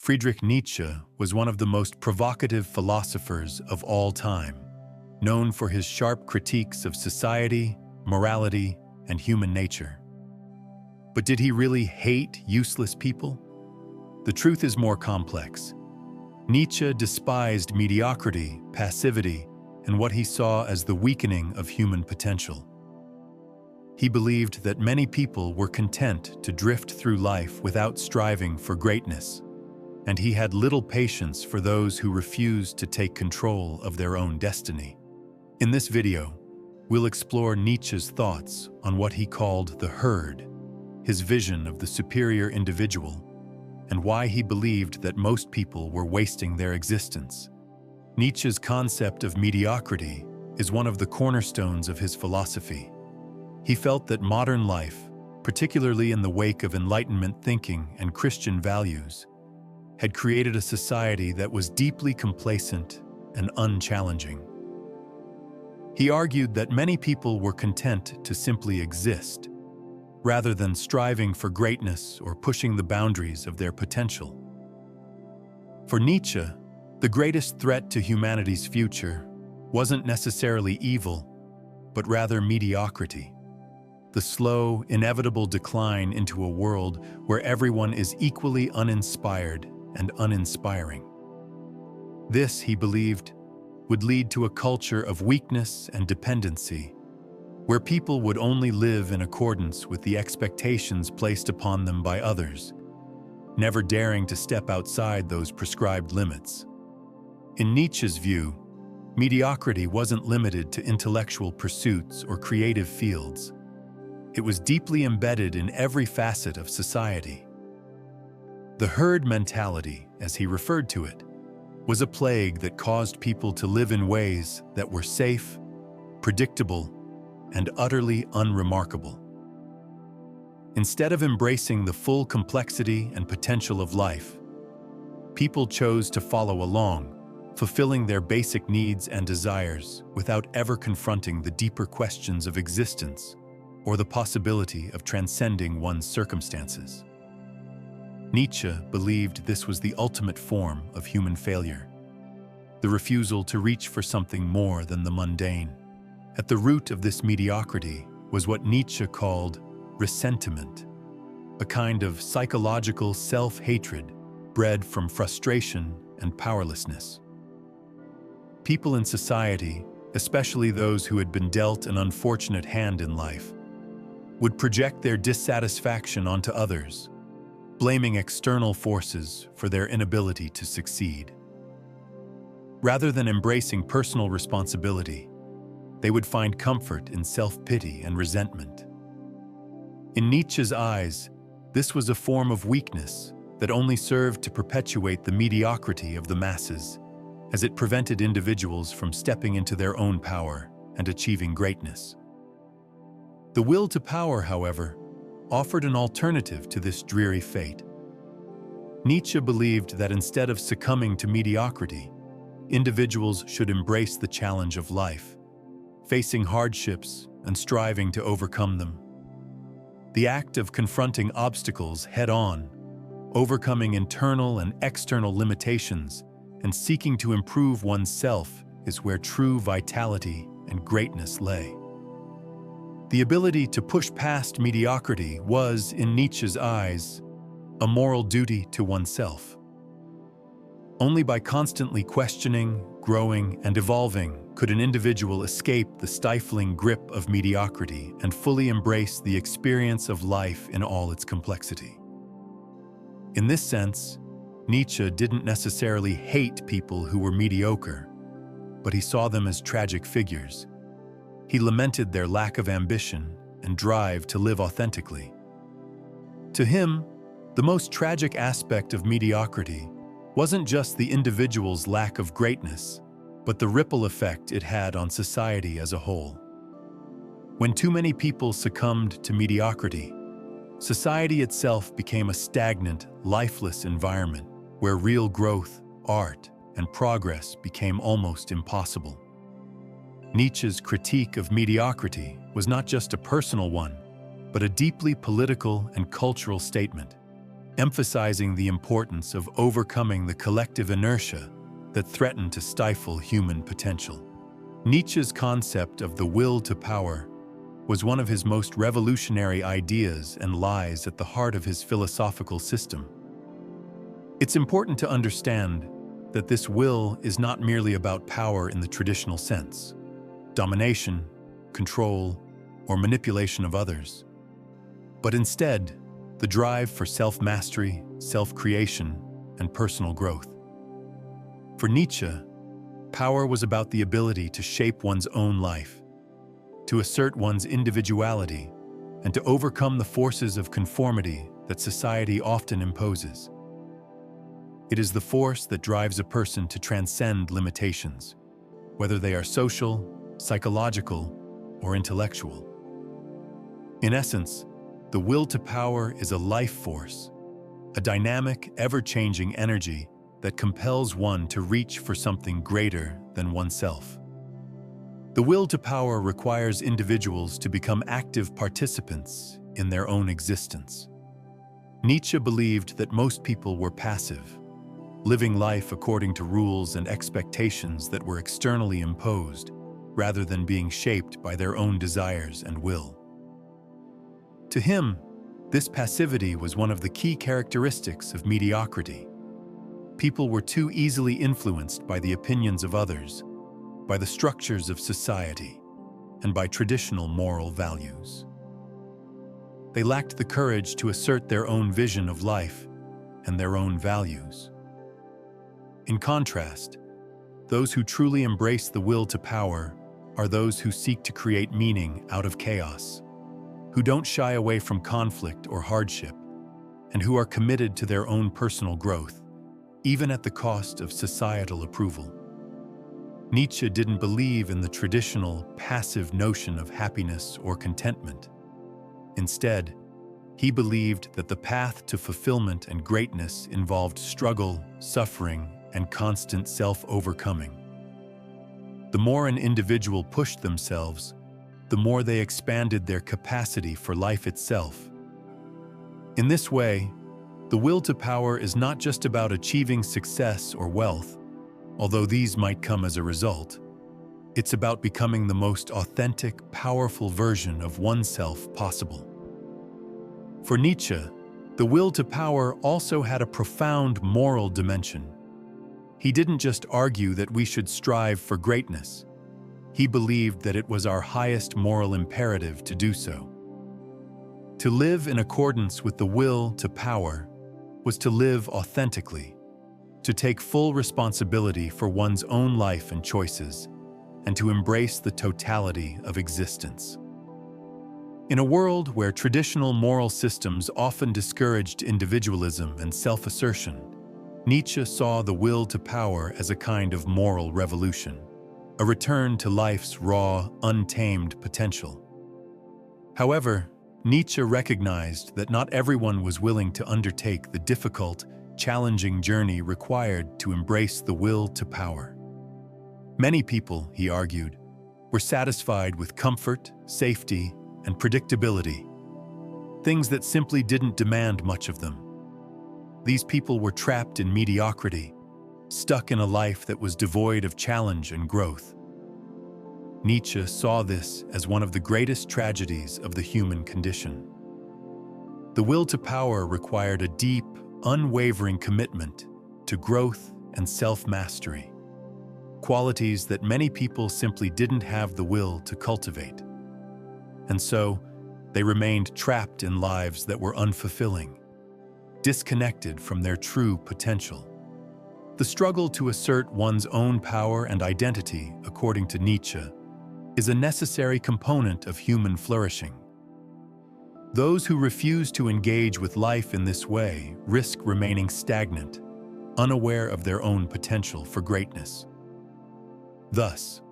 Friedrich Nietzsche was one of the most provocative philosophers of all time, known for his sharp critiques of society, morality, and human nature. But did he really hate useless people? The truth is more complex. Nietzsche despised mediocrity, passivity, and what he saw as the weakening of human potential. He believed that many people were content to drift through life without striving for greatness, and he had little patience for those who refused to take control of their own destiny. In this video, we'll explore Nietzsche's thoughts on what he called the herd, his vision of the superior individual, and why he believed that most people were wasting their existence. Nietzsche's concept of mediocrity is one of the cornerstones of his philosophy. He felt that modern life, particularly in the wake of Enlightenment thinking and Christian values, had created a society that was deeply complacent and unchallenging. He argued that many people were content to simply exist, rather than striving for greatness or pushing the boundaries of their potential. For Nietzsche, the greatest threat to humanity's future wasn't necessarily evil, but rather mediocrity. The slow, inevitable decline into a world where everyone is equally uninspired and uninspiring. This, he believed, would lead to a culture of weakness and dependency, where people would only live in accordance with the expectations placed upon them by others, never daring to step outside those prescribed limits. In Nietzsche's view, mediocrity wasn't limited to intellectual pursuits or creative fields. It was deeply embedded in every facet of society. The herd mentality, as he referred to it, was a plague that caused people to live in ways that were safe, predictable, and utterly unremarkable. Instead of embracing the full complexity and potential of life, people chose to follow along, fulfilling their basic needs and desires without ever confronting the deeper questions of existence or the possibility of transcending one's circumstances. Nietzsche believed this was the ultimate form of human failure, the refusal to reach for something more than the mundane. At the root of this mediocrity was what Nietzsche called ressentiment, a kind of psychological self-hatred bred from frustration and powerlessness. People in society, especially those who had been dealt an unfortunate hand in life, would project their dissatisfaction onto others, blaming external forces for their inability to succeed. Rather than embracing personal responsibility, they would find comfort in self-pity and resentment. In Nietzsche's eyes, this was a form of weakness that only served to perpetuate the mediocrity of the masses, as it prevented individuals from stepping into their own power and achieving greatness. The will to power, however, offered an alternative to this dreary fate. Nietzsche believed that instead of succumbing to mediocrity, individuals should embrace the challenge of life, facing hardships and striving to overcome them. The act of confronting obstacles head-on, overcoming internal and external limitations, and seeking to improve oneself is where true vitality and greatness lay. The ability to push past mediocrity was, in Nietzsche's eyes, a moral duty to oneself. Only by constantly questioning, growing, and evolving could an individual escape the stifling grip of mediocrity and fully embrace the experience of life in all its complexity. In this sense, Nietzsche didn't necessarily hate people who were mediocre, but he saw them as tragic figures. He lamented their lack of ambition and drive to live authentically. To him, the most tragic aspect of mediocrity wasn't just the individual's lack of greatness, but the ripple effect it had on society as a whole. When too many people succumbed to mediocrity, society itself became a stagnant, lifeless environment where real growth, art, and progress became almost impossible. Nietzsche's critique of mediocrity was not just a personal one, but a deeply political and cultural statement. emphasizing the importance of overcoming the collective inertia that threatened to stifle human potential. Nietzsche's concept of the will to power was one of his most revolutionary ideas and lies at the heart of his philosophical system. It's important to understand that this will is not merely about power in the traditional sense, domination, control, or manipulation of others, but instead the drive for self-mastery, self-creation, and personal growth. For Nietzsche, power was about the ability to shape one's own life, to assert one's individuality, and to overcome the forces of conformity that society often imposes. It is the force that drives a person to transcend limitations, whether they are social, psychological, or intellectual. In essence, the will to power is a life force, a dynamic, ever-changing energy that compels one to reach for something greater than oneself. The will to power requires individuals to become active participants in their own existence. Nietzsche believed that most people were passive, living life according to rules and expectations that were externally imposed, rather than being shaped by their own desires and will. To him, this passivity was one of the key characteristics of mediocrity. People were too easily influenced by the opinions of others, by the structures of society, and by traditional moral values. They lacked the courage to assert their own vision of life and their own values. In contrast, those who truly embrace the will to power are those who seek to create meaning out of chaos, who don't shy away from conflict or hardship, and who are committed to their own personal growth, even at the cost of societal approval. Nietzsche didn't believe in the traditional, passive notion of happiness or contentment. Instead, he believed that the path to fulfillment and greatness involved struggle, suffering, and constant self-overcoming. The more an individual pushed themselves, the more they expanded their capacity for life itself. In this way, the will to power is not just about achieving success or wealth, although these might come as a result. It's about becoming the most authentic, powerful version of oneself possible. For Nietzsche, the will to power also had a profound moral dimension. He didn't just argue that we should strive for greatness. He believed that it was our highest moral imperative to do so. To live in accordance with the will to power was to live authentically, to take full responsibility for one's own life and choices, and to embrace the totality of existence. In a world where traditional moral systems often discouraged individualism and self-assertion, Nietzsche saw the will to power as a kind of moral revolution, a return to life's raw, untamed potential. However, Nietzsche recognized that not everyone was willing to undertake the difficult, challenging journey required to embrace the will to power. Many people, he argued, were satisfied with comfort, safety, and predictability, things that simply didn't demand much of them. These people were trapped in mediocrity, stuck in a life that was devoid of challenge and growth. Nietzsche saw this as one of the greatest tragedies of the human condition. The will to power required a deep, unwavering commitment to growth and self-mastery, qualities that many people simply didn't have the will to cultivate. And so, they remained trapped in lives that were unfulfilling, disconnected from their true potential. The struggle to assert one's own power and identity, according to Nietzsche, is a necessary component of human flourishing. Those who refuse to engage with life in this way risk remaining stagnant, unaware of their own potential for greatness. Thus,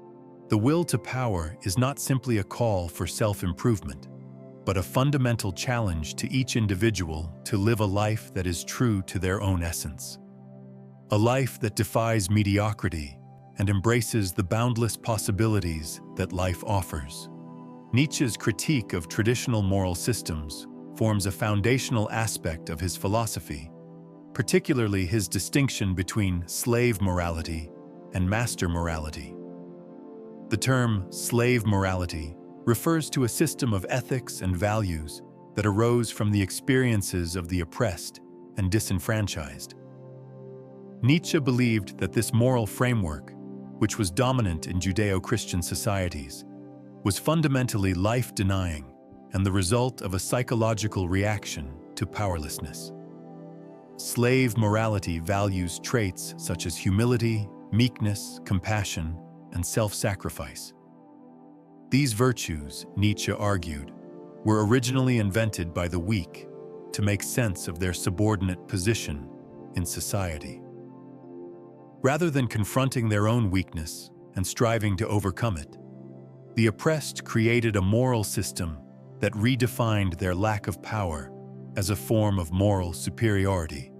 the will to power is not simply a call for self-improvement, but a fundamental challenge to each individual to live a life that is true to their own essence. A life that defies mediocrity and embraces the boundless possibilities that life offers. Nietzsche's critique of traditional moral systems forms a foundational aspect of his philosophy, particularly his distinction between slave morality and master morality. The term slave morality refers to a system of ethics and values that arose from the experiences of the oppressed and disenfranchised. Nietzsche believed that this moral framework, which was dominant in Judeo-Christian societies, was fundamentally life-denying and the result of a psychological reaction to powerlessness. Slave morality values traits such as humility, meekness, compassion, and self-sacrifice. These virtues, Nietzsche argued, were originally invented by the weak to make sense of their subordinate position in society. Rather than confronting their own weakness and striving to overcome it, the oppressed created a moral system that redefined their lack of power as a form of moral superiority.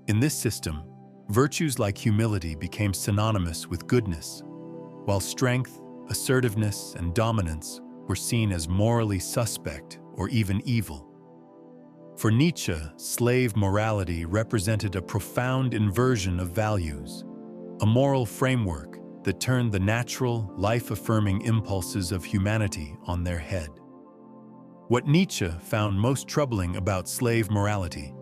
In this system, virtues like humility became synonymous with goodness, while strength, assertiveness, and dominance were seen as morally suspect or even evil. For Nietzsche, slave morality represented a profound inversion of values, a moral framework that turned the natural, life-affirming impulses of humanity on their head. What Nietzsche found most troubling about slave morality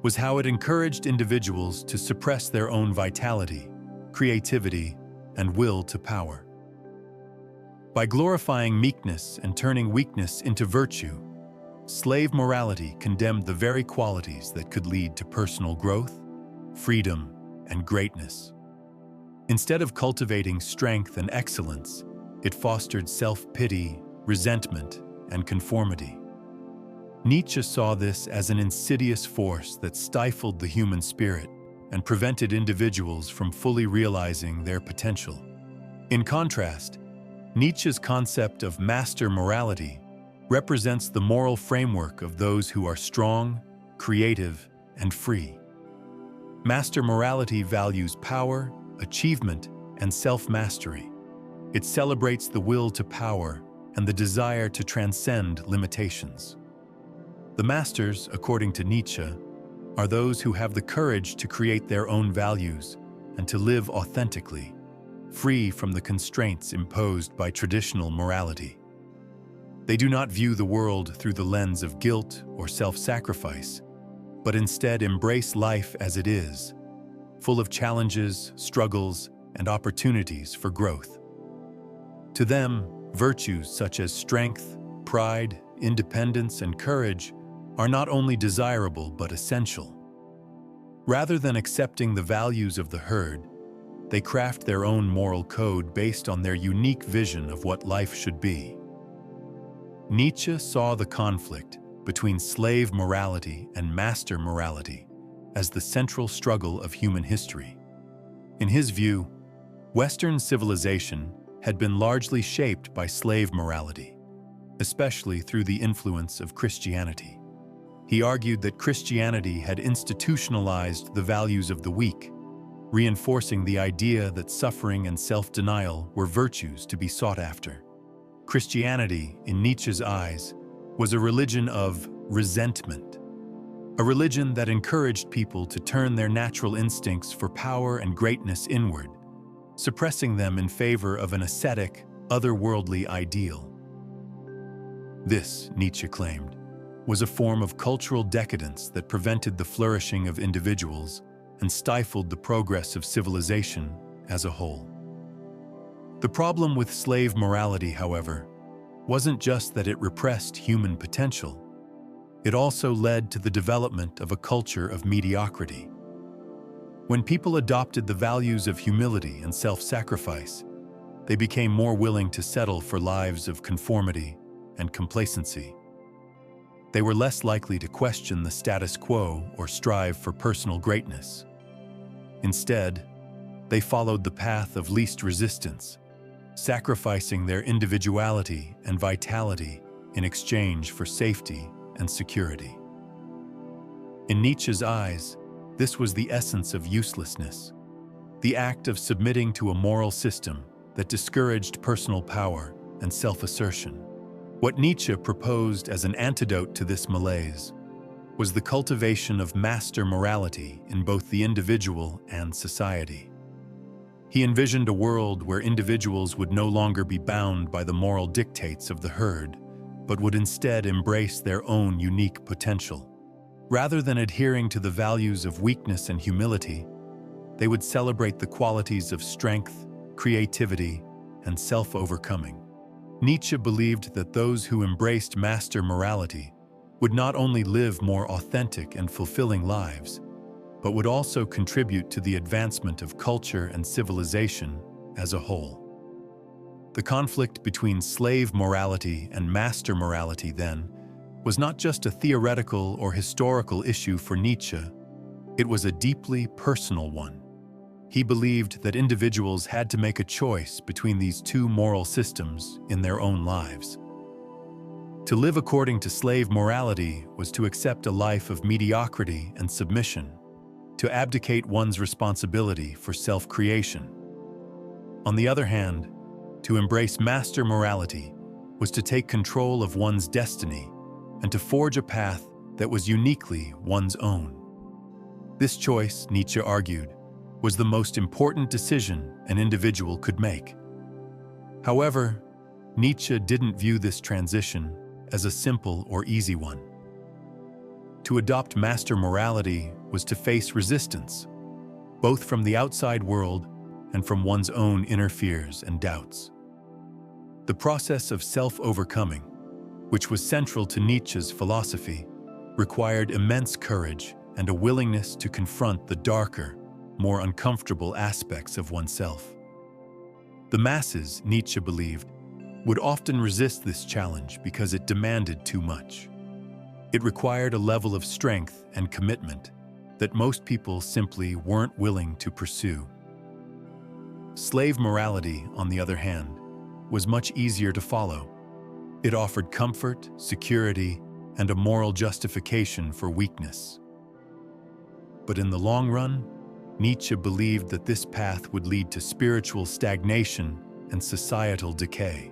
was how it encouraged individuals to suppress their own vitality, creativity, and will to power. By glorifying meekness and turning weakness into virtue, slave morality condemned the very qualities that could lead to personal growth, freedom, and greatness. Instead of cultivating strength and excellence, it fostered self-pity, resentment, and conformity. Nietzsche saw this as an insidious force that stifled the human spirit and prevented individuals from fully realizing their potential. In contrast, Nietzsche's concept of master morality represents the moral framework of those who are strong, creative, and free. Master morality values power, achievement, and self-mastery. It celebrates the will to power and the desire to transcend limitations. The masters, according to Nietzsche, are those who have the courage to create their own values and to live authentically, free from the constraints imposed by traditional morality. They do not view the world through the lens of guilt or self-sacrifice, but instead embrace life as it is, full of challenges, struggles, and opportunities for growth. To them, virtues such as strength, pride, independence, and courage are not only desirable but essential. Rather than accepting the values of the herd, they craft their own moral code based on their unique vision of what life should be. Nietzsche saw the conflict between slave morality and master morality as the central struggle of human history. In his view, Western civilization had been largely shaped by slave morality, especially through the influence of Christianity. He argued that Christianity had institutionalized the values of the weak, reinforcing the idea that suffering and self-denial were virtues to be sought after. Christianity, in Nietzsche's eyes, was a religion of resentment, a religion that encouraged people to turn their natural instincts for power and greatness inward, suppressing them in favor of an ascetic, otherworldly ideal. This, Nietzsche claimed, was a form of cultural decadence that prevented the flourishing of individuals and stifled the progress of civilization as a whole. The problem with slave morality, however, wasn't just that it repressed human potential. It also led to the development of a culture of mediocrity. When people adopted the values of humility and self-sacrifice, they became more willing to settle for lives of conformity and complacency. They were less likely to question the status quo or strive for personal greatness. Instead, they followed the path of least resistance, sacrificing their individuality and vitality in exchange for safety and security. In Nietzsche's eyes, this was the essence of uselessness, the act of submitting to a moral system that discouraged personal power and self-assertion. What Nietzsche proposed as an antidote to this malaise was the cultivation of master morality in both the individual and society. He envisioned a world where individuals would no longer be bound by the moral dictates of the herd, but would instead embrace their own unique potential. Rather than adhering to the values of weakness and humility, they would celebrate the qualities of strength, creativity, and self-overcoming. Nietzsche believed that those who embraced master morality would not only live more authentic and fulfilling lives, but would also contribute to the advancement of culture and civilization as a whole. The conflict between slave morality and master morality, then, was not just a theoretical or historical issue for Nietzsche, it was a deeply personal one. He believed that individuals had to make a choice between these two moral systems in their own lives. To live according to slave morality was to accept a life of mediocrity and submission, to abdicate one's responsibility for self-creation. On the other hand, to embrace master morality was to take control of one's destiny and to forge a path that was uniquely one's own. This choice, Nietzsche argued, was the most important decision an individual could make. However, Nietzsche didn't view this transition as a simple or easy one. To adopt master morality was to face resistance, both from the outside world and from one's own inner fears and doubts. The process of self-overcoming, which was central to Nietzsche's philosophy, required immense courage and a willingness to confront the darker, more uncomfortable aspects of oneself. The masses, Nietzsche believed, would often resist this challenge because it demanded too much. It required a level of strength and commitment that most people simply weren't willing to pursue. Slave morality, on the other hand, was much easier to follow. It offered comfort, security, and a moral justification for weakness. But in the long run, Nietzsche believed that this path would lead to spiritual stagnation and societal decay.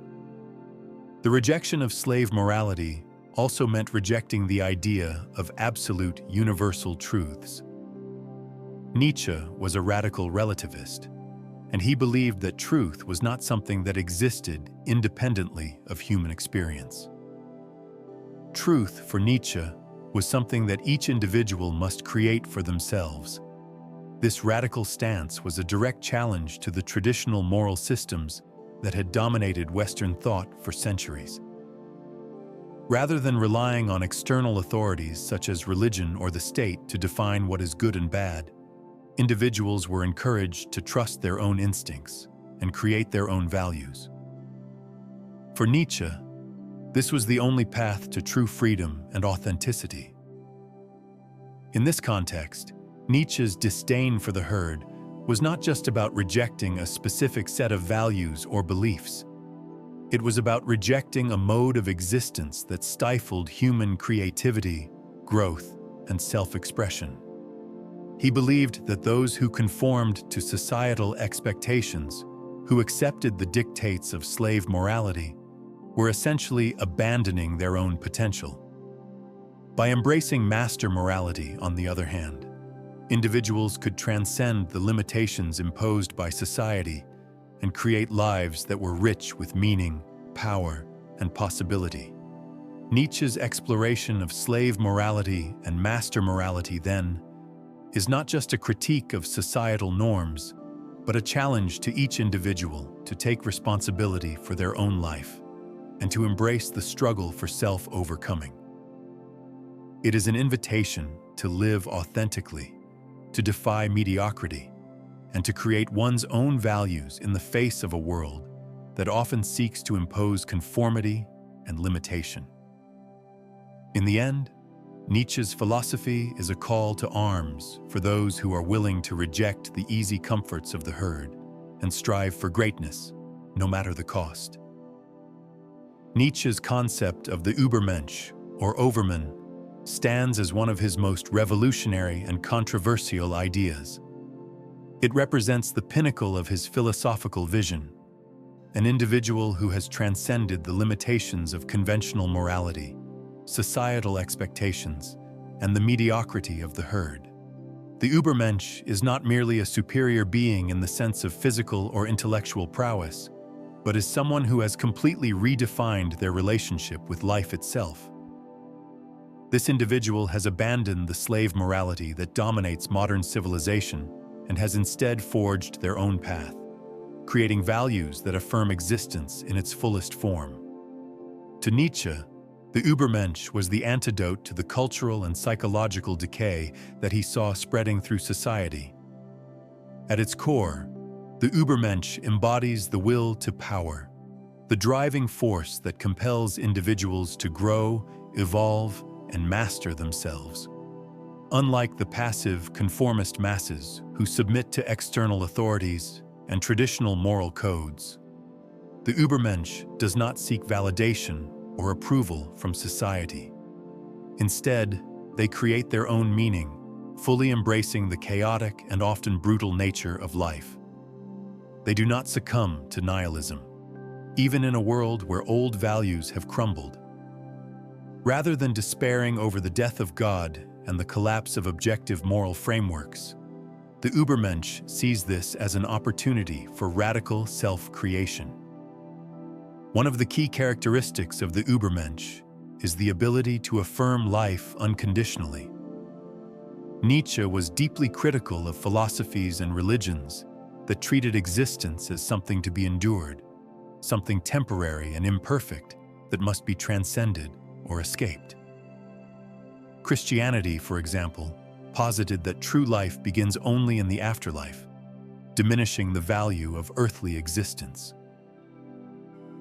The rejection of slave morality also meant rejecting the idea of absolute universal truths. Nietzsche was a radical relativist, and he believed that truth was not something that existed independently of human experience. Truth, for Nietzsche, was something that each individual must create for themselves. This radical stance was a direct challenge to the traditional moral systems that had dominated Western thought for centuries. Rather than relying on external authorities such as religion or the state to define what is good and bad, individuals were encouraged to trust their own instincts and create their own values. For Nietzsche, this was the only path to true freedom and authenticity. In this context, Nietzsche's disdain for the herd was not just about rejecting a specific set of values or beliefs. It was about rejecting a mode of existence that stifled human creativity, growth, and self-expression. He believed that those who conformed to societal expectations, who accepted the dictates of slave morality, were essentially abandoning their own potential. By embracing master morality, on the other hand, individuals could transcend the limitations imposed by society and create lives that were rich with meaning, power, and possibility. Nietzsche's exploration of slave morality and master morality, then, is not just a critique of societal norms, but a challenge to each individual to take responsibility for their own life and to embrace the struggle for self-overcoming. It is an invitation to live authentically, to defy mediocrity, and to create one's own values in the face of a world that often seeks to impose conformity and limitation. In the end, Nietzsche's philosophy is a call to arms for those who are willing to reject the easy comforts of the herd and strive for greatness, no matter the cost. Nietzsche's concept of the Übermensch, or Overman, stands as one of his most revolutionary and controversial ideas. It represents the pinnacle of his philosophical vision, an individual who has transcended the limitations of conventional morality, societal expectations, and the mediocrity of the herd. The Übermensch is not merely a superior being in the sense of physical or intellectual prowess, but is someone who has completely redefined their relationship with life itself. This individual has abandoned the slave morality that dominates modern civilization and has instead forged their own path, creating values that affirm existence in its fullest form. To Nietzsche, the Übermensch was the antidote to the cultural and psychological decay that he saw spreading through society. At its core, the Übermensch embodies the will to power, the driving force that compels individuals to grow, evolve, and master themselves. Unlike the passive, conformist masses who submit to external authorities and traditional moral codes, the Übermensch does not seek validation or approval from society. Instead, they create their own meaning, fully embracing the chaotic and often brutal nature of life. They do not succumb to nihilism, even in a world where old values have crumbled. Rather than despairing over the death of God and the collapse of objective moral frameworks, the Übermensch sees this as an opportunity for radical self-creation. One of the key characteristics of the Übermensch is the ability to affirm life unconditionally. Nietzsche was deeply critical of philosophies and religions that treated existence as something to be endured, something temporary and imperfect that must be transcended or escaped. Christianity, for example, posited that true life begins only in the afterlife, diminishing the value of earthly existence.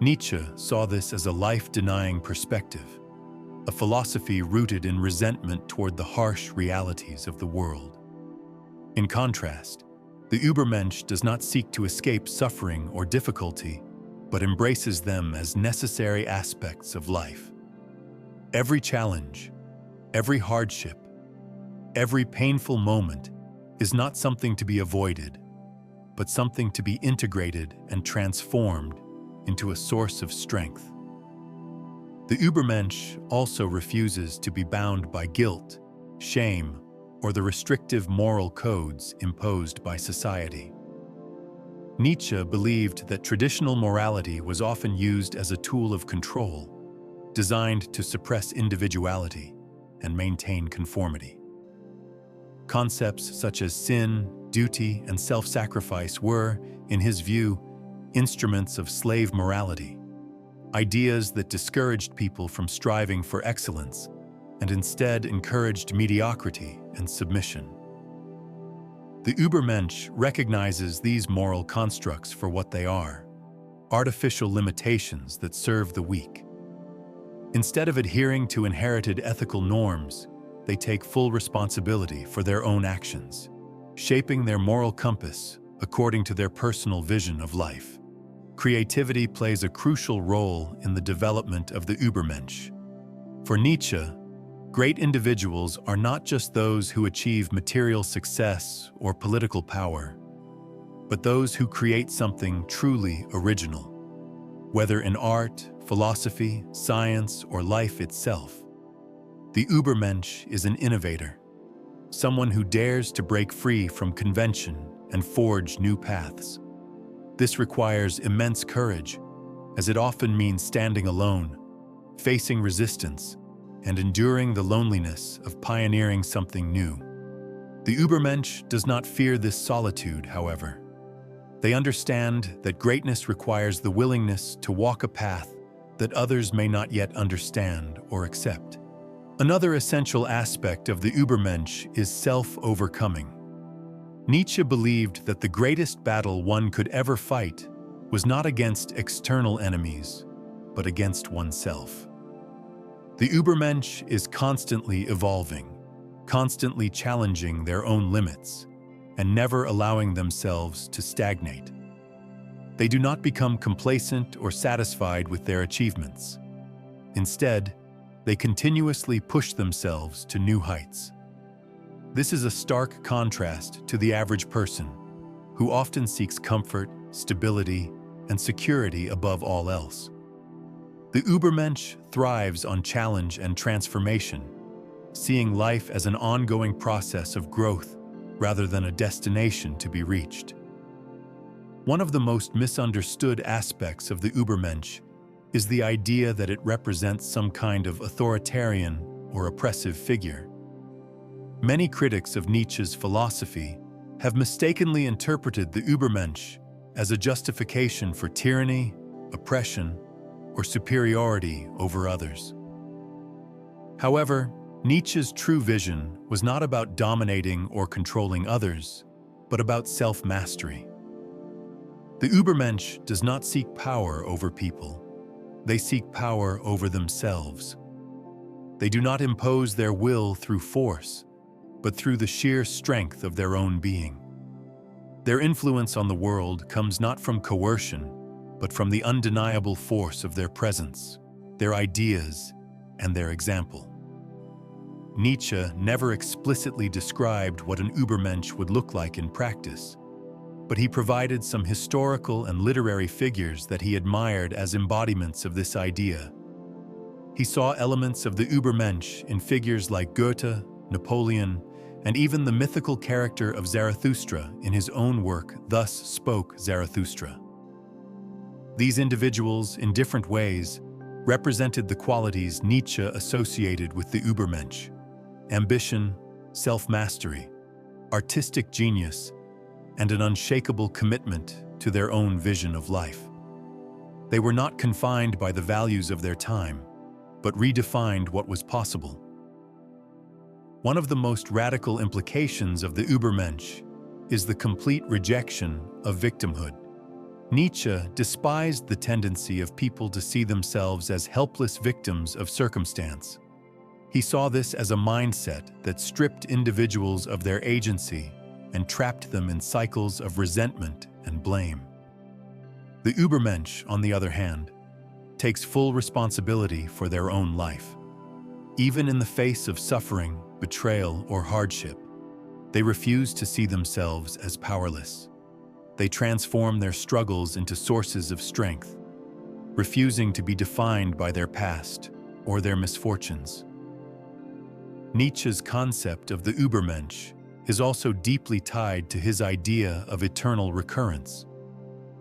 Nietzsche saw this as a life-denying perspective, a philosophy rooted in resentment toward the harsh realities of the world. In contrast, the Übermensch does not seek to escape suffering or difficulty, but embraces them as necessary aspects of life. Every challenge, every hardship, every painful moment is not something to be avoided, but something to be integrated and transformed into a source of strength. The Übermensch also refuses to be bound by guilt, shame, or the restrictive moral codes imposed by society. Nietzsche believed that traditional morality was often used as a tool of control, designed to suppress individuality and maintain conformity. Concepts such as sin, duty, and self-sacrifice were, in his view, instruments of slave morality, ideas that discouraged people from striving for excellence and instead encouraged mediocrity and submission. The Übermensch recognizes these moral constructs for what they are, artificial limitations that serve the weak. Instead of adhering to inherited ethical norms, they take full responsibility for their own actions, shaping their moral compass according to their personal vision of life. Creativity plays a crucial role in the development of the Übermensch. For Nietzsche, great individuals are not just those who achieve material success or political power, but those who create something truly original. Whether in art, philosophy, science, or life itself, the Übermensch is an innovator, someone who dares to break free from convention and forge new paths. This requires immense courage, as it often means standing alone, facing resistance, and enduring the loneliness of pioneering something new. The Übermensch does not fear this solitude, however. They understand that greatness requires the willingness to walk a path that others may not yet understand or accept. Another essential aspect of the Übermensch is self-overcoming. Nietzsche believed that the greatest battle one could ever fight was not against external enemies, but against oneself. The Übermensch is constantly evolving, constantly challenging their own limits, and never allowing themselves to stagnate. They do not become complacent or satisfied with their achievements. Instead, they continuously push themselves to new heights. This is a stark contrast to the average person, who often seeks comfort, stability, and security above all else. The Übermensch thrives on challenge and transformation, seeing life as an ongoing process of growth rather than a destination to be reached. One of the most misunderstood aspects of the Übermensch is the idea that it represents some kind of authoritarian or oppressive figure. Many critics of Nietzsche's philosophy have mistakenly interpreted the Übermensch as a justification for tyranny, oppression, or superiority over others. However, Nietzsche's true vision was not about dominating or controlling others, but about self-mastery. The Übermensch does not seek power over people. They seek power over themselves. They do not impose their will through force, but through the sheer strength of their own being. Their influence on the world comes not from coercion, but from the undeniable force of their presence, their ideas, and their example. Nietzsche never explicitly described what an Übermensch would look like in practice, but he provided some historical and literary figures that he admired as embodiments of this idea. He saw elements of the Übermensch in figures like Goethe, Napoleon, and even the mythical character of Zarathustra in his own work, Thus Spoke Zarathustra. These individuals, in different ways, represented the qualities Nietzsche associated with the Übermensch: ambition, self-mastery, artistic genius, and an unshakable commitment to their own vision of life. They were not confined by the values of their time, but redefined what was possible. One of the most radical implications of the Übermensch is the complete rejection of victimhood. Nietzsche despised the tendency of people to see themselves as helpless victims of circumstance. He saw this as a mindset that stripped individuals of their agency and trapped them in cycles of resentment and blame. The Übermensch, on the other hand, takes full responsibility for their own life. Even in the face of suffering, betrayal, or hardship, they refuse to see themselves as powerless. They transform their struggles into sources of strength, refusing to be defined by their past or their misfortunes. Nietzsche's concept of the Übermensch is also deeply tied to his idea of eternal recurrence,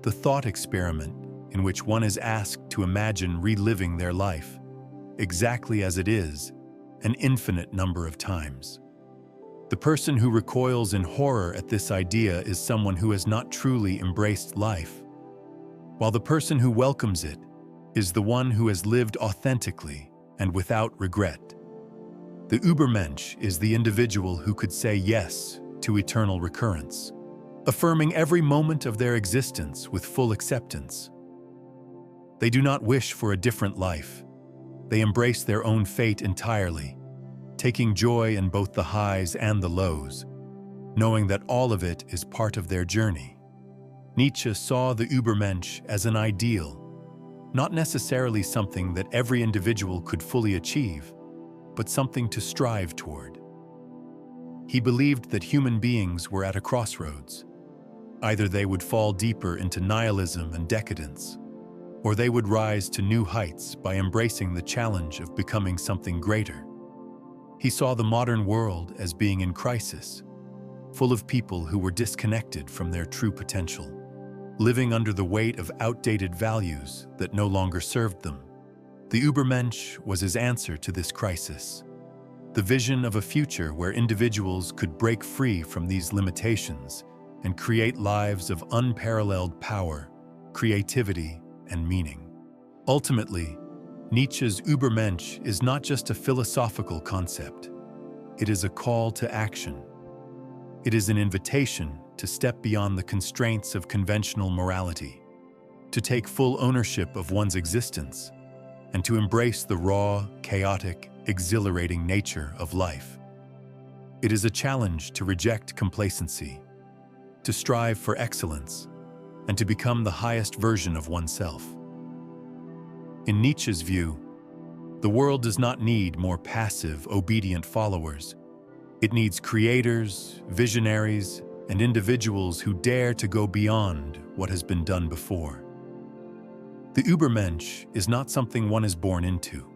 the thought experiment in which one is asked to imagine reliving their life, exactly as it is, an infinite number of times. The person who recoils in horror at this idea is someone who has not truly embraced life, while the person who welcomes it is the one who has lived authentically and without regret. The Übermensch is the individual who could say yes to eternal recurrence, affirming every moment of their existence with full acceptance. They do not wish for a different life. They embrace their own fate entirely, taking joy in both the highs and the lows, knowing that all of it is part of their journey. Nietzsche saw the Übermensch as an ideal, not necessarily something that every individual could fully achieve, but something to strive toward. He believed that human beings were at a crossroads. Either they would fall deeper into nihilism and decadence, or they would rise to new heights by embracing the challenge of becoming something greater. He saw the modern world as being in crisis, full of people who were disconnected from their true potential, living under the weight of outdated values that no longer served them. The Übermensch was his answer to this crisis, the vision of a future where individuals could break free from these limitations and create lives of unparalleled power, creativity, and meaning. Ultimately, Nietzsche's Übermensch is not just a philosophical concept. It is a call to action. It is an invitation to step beyond the constraints of conventional morality, to take full ownership of one's existence, and to embrace the raw, chaotic, exhilarating nature of life. It is a challenge to reject complacency, to strive for excellence, and to become the highest version of oneself. In Nietzsche's view, the world does not need more passive, obedient followers. It needs creators, visionaries, and individuals who dare to go beyond what has been done before. The Übermensch is not something one is born into.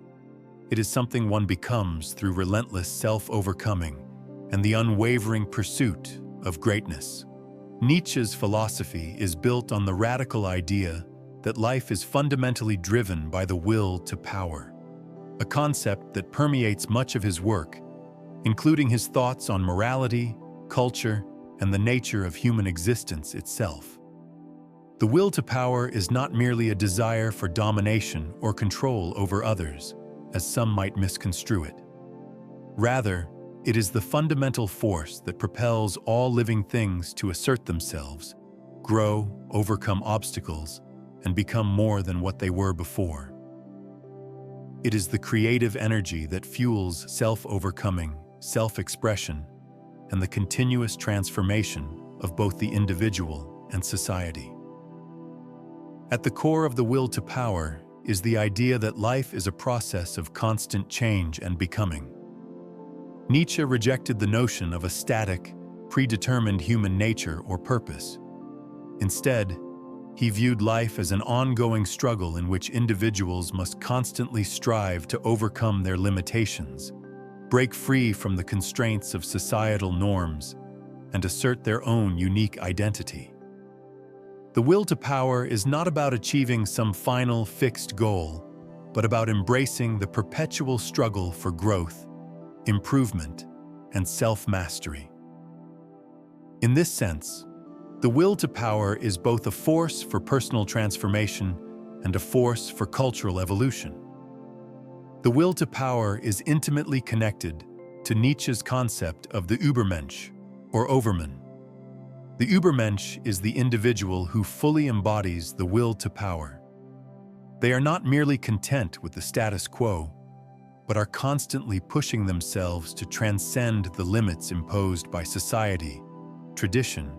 It is something one becomes through relentless self-overcoming and the unwavering pursuit of greatness. Nietzsche's philosophy is built on the radical idea that life is fundamentally driven by the will to power, a concept that permeates much of his work, including his thoughts on morality, culture, and the nature of human existence itself. The will to power is not merely a desire for domination or control over others, as some might misconstrue it. Rather, it is the fundamental force that propels all living things to assert themselves, grow, overcome obstacles, and become more than what they were before. It is the creative energy that fuels self-overcoming, self-expression, and the continuous transformation of both the individual and society. At the core of the will to power is the idea that life is a process of constant change and becoming. Nietzsche rejected the notion of a static, predetermined human nature or purpose. Instead, he viewed life as an ongoing struggle in which individuals must constantly strive to overcome their limitations, break free from the constraints of societal norms, and assert their own unique identity. The will to power is not about achieving some final, fixed goal, but about embracing the perpetual struggle for growth, improvement, and self-mastery. In this sense, the will to power is both a force for personal transformation and a force for cultural evolution. The will to power is intimately connected to Nietzsche's concept of the Übermensch, or Overman. The Übermensch is the individual who fully embodies the will to power. They are not merely content with the status quo, but are constantly pushing themselves to transcend the limits imposed by society, tradition,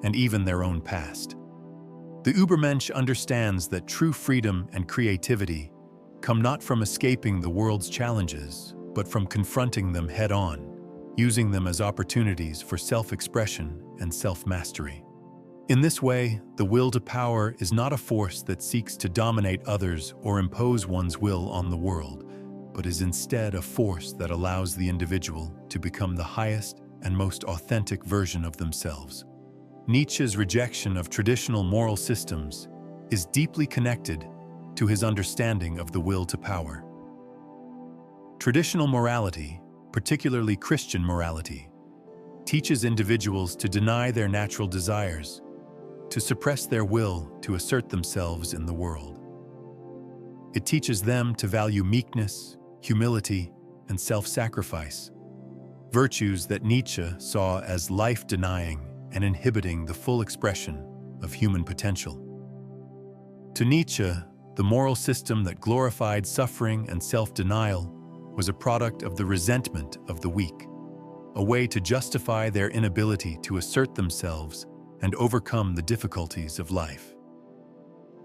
and even their own past. The Übermensch understands that true freedom and creativity come not from escaping the world's challenges, but from confronting them head-on, using them as opportunities for self-expression and self-mastery. In this way, the will to power is not a force that seeks to dominate others or impose one's will on the world, but is instead a force that allows the individual to become the highest and most authentic version of themselves. Nietzsche's rejection of traditional moral systems is deeply connected to his understanding of the will to power. Traditional morality, particularly Christian morality, teaches individuals to deny their natural desires, to suppress their will to assert themselves in the world. It teaches them to value meekness, humility, and self-sacrifice, virtues that Nietzsche saw as life-denying and inhibiting the full expression of human potential. To Nietzsche, the moral system that glorified suffering and self-denial was a product of the resentment of the weak, a way to justify their inability to assert themselves and overcome the difficulties of life.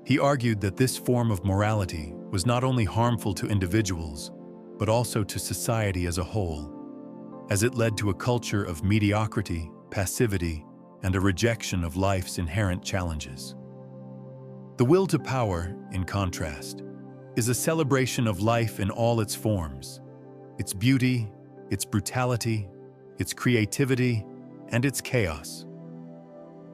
He argued that this form of morality was not only harmful to individuals, but also to society as a whole, as it led to a culture of mediocrity, passivity, and a rejection of life's inherent challenges. The will to power, in contrast, is a celebration of life in all its forms, its beauty, its brutality, its creativity, and its chaos.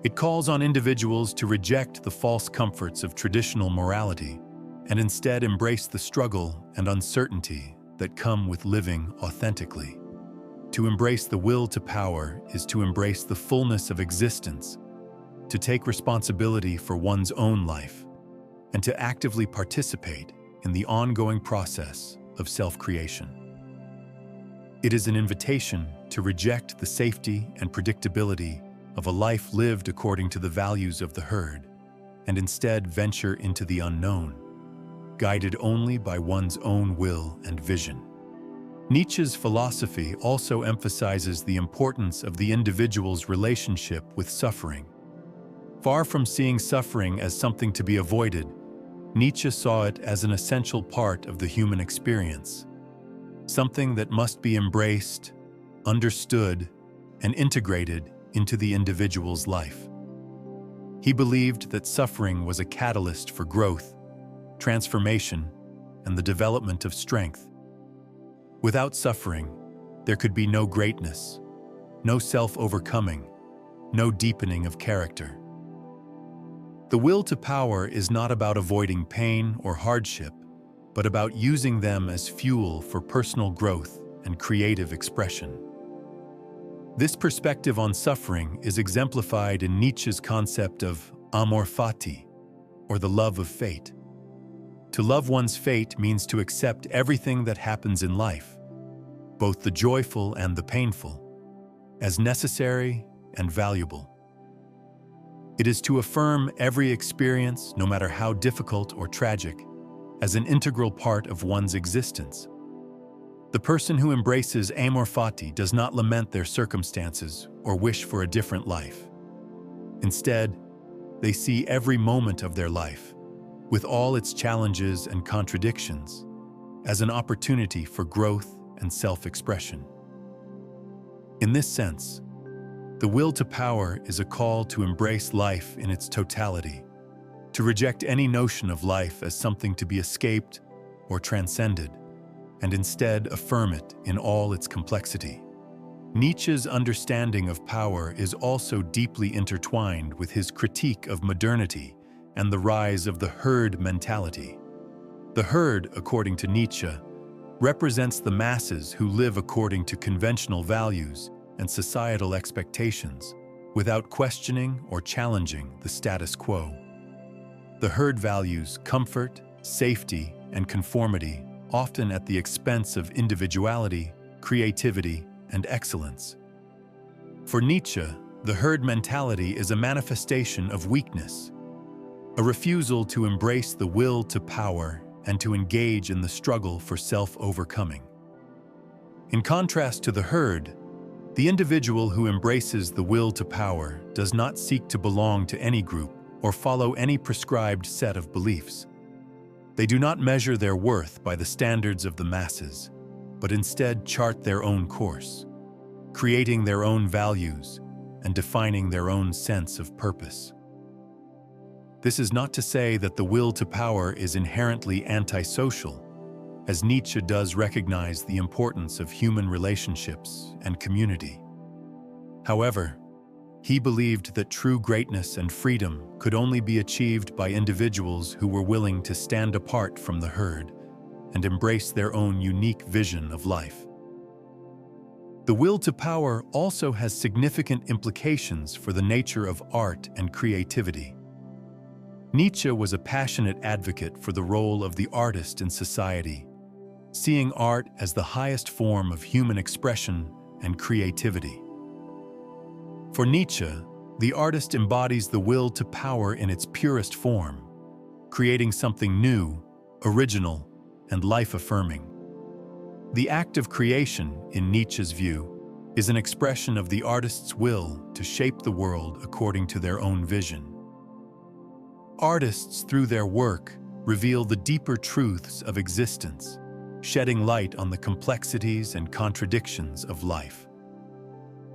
It calls on individuals to reject the false comforts of traditional morality and instead embrace the struggle and uncertainty that come with living authentically. To embrace the will to power is to embrace the fullness of existence, to take responsibility for one's own life, and to actively participate in the ongoing process of self-creation. It is an invitation to reject the safety and predictability of a life lived according to the values of the herd, and instead venture into the unknown, guided only by one's own will and vision. Nietzsche's philosophy also emphasizes the importance of the individual's relationship with suffering. Far from seeing suffering as something to be avoided, Nietzsche saw it as an essential part of the human experience, something that must be embraced, understood, and integrated into the individual's life. He believed that suffering was a catalyst for growth, transformation, and the development of strength. Without suffering, there could be no greatness, no self-overcoming, no deepening of character. The will to power is not about avoiding pain or hardship, but about using them as fuel for personal growth and creative expression. This perspective on suffering is exemplified in Nietzsche's concept of amor fati, or the love of fate. To love one's fate means to accept everything that happens in life, both the joyful and the painful, as necessary and valuable. It is to affirm every experience, no matter how difficult or tragic, as an integral part of one's existence. The person who embraces amor fati does not lament their circumstances or wish for a different life. Instead, they see every moment of their life, with all its challenges and contradictions, as an opportunity for growth and self-expression. In this sense, the will to power is a call to embrace life in its totality, to reject any notion of life as something to be escaped or transcended, and instead affirm it in all its complexity. Nietzsche's understanding of power is also deeply intertwined with his critique of modernity and the rise of the herd mentality. The herd, according to Nietzsche, represents the masses who live according to conventional values and societal expectations, without questioning or challenging the status quo. The herd values comfort, safety, and conformity, often at the expense of individuality, creativity, and excellence. For Nietzsche, the herd mentality is a manifestation of weakness, a refusal to embrace the will to power and to engage in the struggle for self-overcoming. In contrast to the herd, the individual who embraces the will to power does not seek to belong to any group or follow any prescribed set of beliefs. They do not measure their worth by the standards of the masses, but instead chart their own course, creating their own values and defining their own sense of purpose. This is not to say that the will to power is inherently antisocial, as Nietzsche does recognize the importance of human relationships and community. However, he believed that true greatness and freedom could only be achieved by individuals who were willing to stand apart from the herd and embrace their own unique vision of life. The will to power also has significant implications for the nature of art and creativity. Nietzsche was a passionate advocate for the role of the artist in society, seeing art as the highest form of human expression and creativity. For Nietzsche, the artist embodies the will to power in its purest form, creating something new, original, and life-affirming. The act of creation, in Nietzsche's view, is an expression of the artist's will to shape the world according to their own vision. Artists, through their work, reveal the deeper truths of existence, shedding light on the complexities and contradictions of life.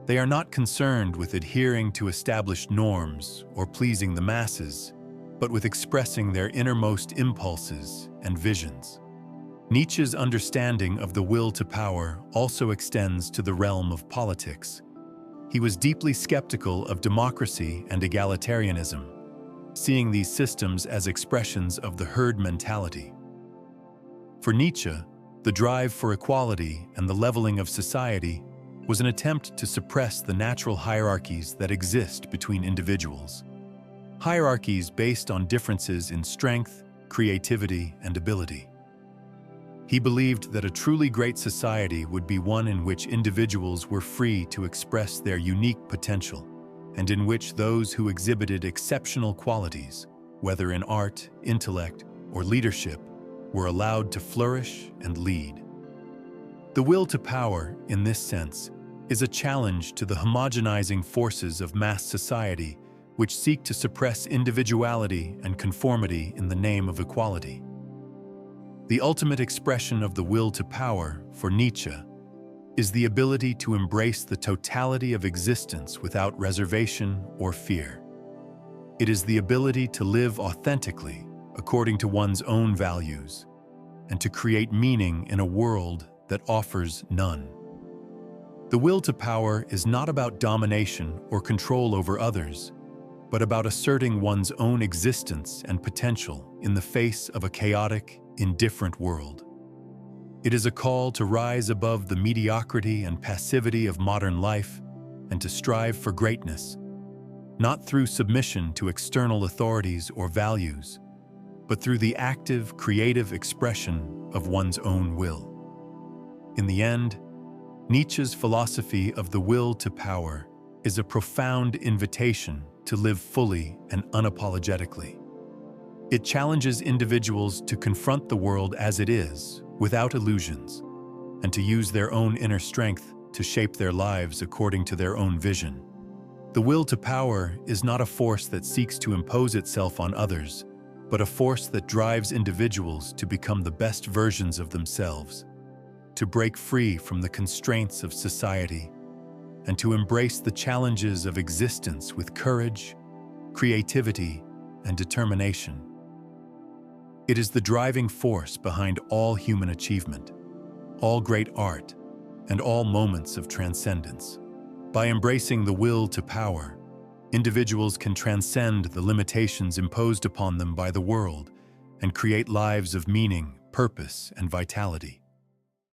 They are not concerned with adhering to established norms or pleasing the masses, but with expressing their innermost impulses and visions. Nietzsche's understanding of the will to power also extends to the realm of politics. He was deeply skeptical of democracy and egalitarianism, seeing these systems as expressions of the herd mentality. For Nietzsche, the drive for equality and the leveling of society was an attempt to suppress the natural hierarchies that exist between individuals. Hierarchies based on differences in strength, creativity, and ability. He believed that a truly great society would be one in which individuals were free to express their unique potential, and in which those who exhibited exceptional qualities, whether in art, intellect, or leadership, were allowed to flourish and lead. The will to power, in this sense, is a challenge to the homogenizing forces of mass society which seek to suppress individuality and conformity in the name of equality. The ultimate expression of the will to power, for Nietzsche, is the ability to embrace the totality of existence without reservation or fear. It is the ability to live authentically, according to one's own values, and to create meaning in a world that offers none. The will to power is not about domination or control over others, but about asserting one's own existence and potential in the face of a chaotic, indifferent world. It is a call to rise above the mediocrity and passivity of modern life and to strive for greatness, not through submission to external authorities or values, but through the active, creative expression of one's own will. In the end, Nietzsche's philosophy of the will to power is a profound invitation to live fully and unapologetically. It challenges individuals to confront the world as it is, without illusions, and to use their own inner strength to shape their lives according to their own vision. The will to power is not a force that seeks to impose itself on others, but a force that drives individuals to become the best versions of themselves, to break free from the constraints of society, and to embrace the challenges of existence with courage, creativity, and determination. It is the driving force behind all human achievement, all great art, and all moments of transcendence. By embracing the will to power, individuals can transcend the limitations imposed upon them by the world and create lives of meaning, purpose, and vitality.